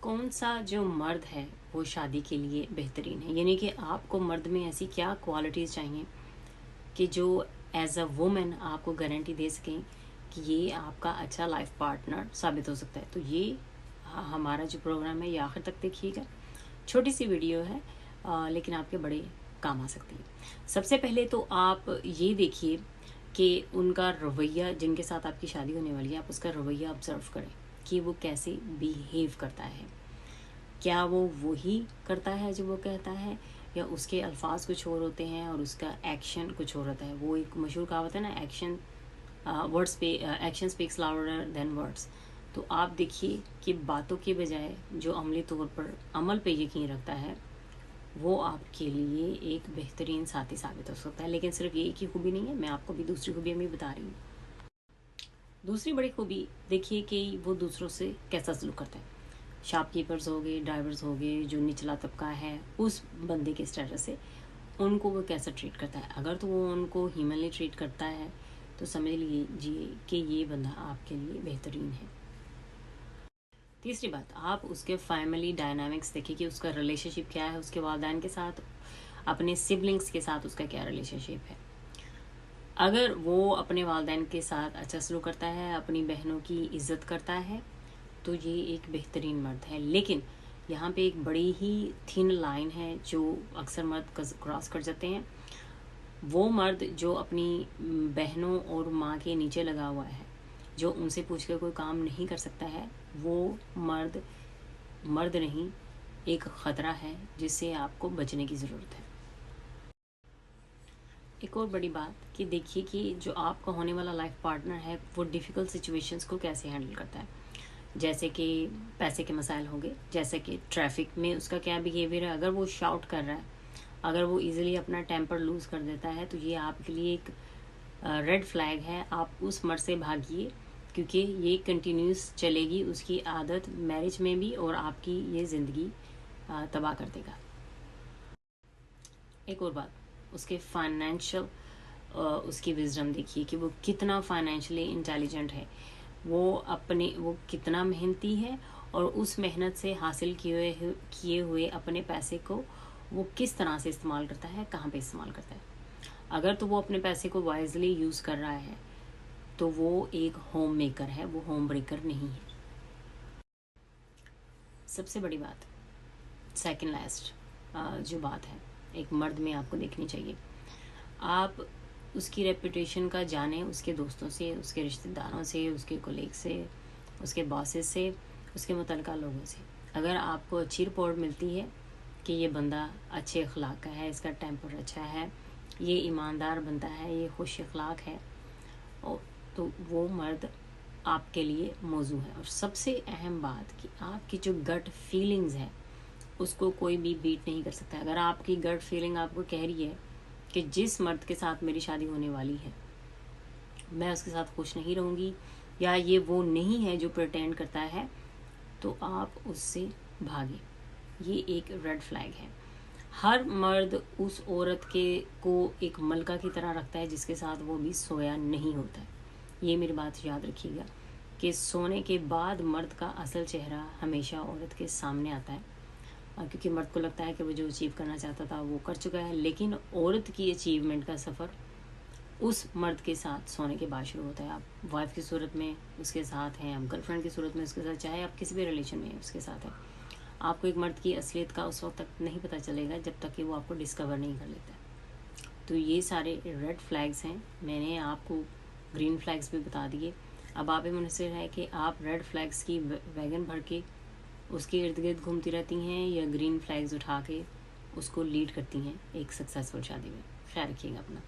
कौन सा जो मर्द है वो शादी के लिए बेहतरीन है, यानी कि आपको मर्द में ऐसी क्या क्वालिटीज़ चाहिए कि जो एज अ वुमेन आपको गारंटी दे सकें कि ये आपका अच्छा लाइफ पार्टनर साबित हो सकता है। तो ये हमारा जो प्रोग्राम है ये आखिर तक देखिएगा। छोटी सी वीडियो है लेकिन आपके बड़े काम आ सकती है। सबसे पहले तो आप ये देखिए कि उनका रवैया, जिनके साथ आपकी शादी होने वाली है, आप उसका रवैया ऑब्जर्व करें कि वो कैसे बिहेव करता है। क्या वो वही करता है जो वो कहता है, या उसके अल्फाज कुछ और होते हैं और उसका एक्शन कुछ और होता है। वो एक मशहूर कहावत है ना, action speaks louder than words. तो आप देखिए कि बातों के बजाय जो अमली तौर पर अमल पे यकीन रखता है वो आपके लिए एक बेहतरीन साथी साबित हो सकता है। लेकिन सिर्फ ये एक ही खूबी नहीं है, मैं आपको भी दूसरी खूबियाँ भी बता रही हूँ। दूसरी बड़ी खूबी देखिए कि वो दूसरों से कैसा सलूक करता है। शॉपकीपर्स हो गए, ड्राइवर्स हो गए, जो निचला तबका है उस बंदे के स्टेटस से उनको वो कैसा ट्रीट करता है। अगर तो वो उनको ह्यूमनली ट्रीट करता है तो समझ लीजिए कि ये बंदा आपके लिए बेहतरीन है। तीसरी बात, आप उसके फैमिली डायनामिक्स देखिए कि उसका रिलेशनशिप क्या है, उसके वालिदैन के साथ, अपने सिबलिंग्स के साथ उसका क्या रिलेशनशिप है। अगर वो अपने वालिदैन के साथ अच्छा सलूक करता है, अपनी बहनों की इज्जत करता है, तो ये एक बेहतरीन मर्द है। लेकिन यहाँ पे एक बड़ी ही थिन लाइन है जो अक्सर मर्द क्रॉस कर जाते हैं। वो मर्द जो अपनी बहनों और माँ के नीचे लगा हुआ है, जो उनसे पूछ कर कोई काम नहीं कर सकता है, वो मर्द मर्द नहीं, एक ख़तरा है जिससे आपको बचने की ज़रूरत है। एक और बड़ी बात कि देखिए कि जो आपका होने वाला लाइफ पार्टनर है वो डिफ़िकल्ट सिचुएशंस को कैसे हैंडल करता है। जैसे कि पैसे के मसाइल होंगे, जैसे कि ट्रैफिक में उसका क्या बिहेवियर है। अगर वो शाउट कर रहा है, अगर वो इजीली अपना टेम्पर लूज़ कर देता है, तो ये आपके लिए एक रेड फ्लैग है। आप उस मर्द से भागिए, क्योंकि ये कंटिन्यूस चलेगी उसकी आदत मैरिज में भी, और आपकी ये ज़िंदगी तबाह कर देगा। एक और बात, उसके फाइनेंशियल उसकी विजडम देखिए कि वो कितना फाइनेंशियली इंटेलिजेंट है, वो कितना मेहनती है, और उस मेहनत से हासिल किए हुए अपने पैसे को वो किस तरह से इस्तेमाल करता है, कहाँ पे इस्तेमाल करता है। अगर तो वो अपने पैसे को वाइजली यूज़ कर रहा है तो वो एक होम मेकर है, वो होम ब्रेकर नहीं है। सबसे बड़ी बात, सेकंड लास्ट जो बात है एक मर्द में आपको देखनी चाहिए, आप उसकी रेपुटेशन का जाने उसके दोस्तों से, उसके रिश्तेदारों से, उसके कोलीग से, उसके बॉसेस से, उसके मुतल्लिका लोगों से। अगर आपको अच्छी रिपोर्ट मिलती है कि ये बंदा अच्छे अखलाक का है, इसका टेम्पर अच्छा है, ये ईमानदार बनता है, ये खुश अखलाक है, और तो वो मर्द आपके लिए मौजू है। और सबसे अहम बात कि आपकी जो गट फीलिंग्स है उसको कोई भी बीट नहीं कर सकता। अगर आपकी गट फीलिंग आपको कह रही है कि जिस मर्द के साथ मेरी शादी होने वाली है मैं उसके साथ खुश नहीं रहूँगी, या ये वो नहीं है जो प्रिटेंड करता है, तो आप उससे भागे। ये एक रेड फ्लैग है। हर मर्द उस औरत के को एक मलका की तरह रखता है जिसके साथ वो भी सोया नहीं होता है। ये मेरी बात याद रखिएगा कि सोने के बाद मर्द का असल चेहरा हमेशा औरत के सामने आता है, क्योंकि मर्द को लगता है कि वो जो अचीव करना चाहता था वो कर चुका है। लेकिन औरत की अचीवमेंट का सफ़र उस मर्द के साथ सोने के बाद शुरू होता है। आप वाइफ की सूरत में उसके साथ हैं, आप गर्लफ्रेंड की सूरत में उसके साथ, चाहे आप किसी भी रिलेशन में उसके साथ हैं, आपको एक मर्द की असलियत का उस वक्त तक नहीं पता चलेगा जब तक कि वो आपको डिस्कवर नहीं कर लेता। तो ये सारे रेड फ्लैग्स हैं, मैंने आपको ग्रीन फ्लैग्स भी बता दिए। अब आप ही मुनसिर है कि आप रेड फ्लैग्स की वैगन भर के उसके इर्द गिर्द घूमती रहती हैं, या ग्रीन फ्लैग्स उठा के उसको लीड करती हैं एक सक्सेसफुल शादी में। ख्याल रखिएगा अपना।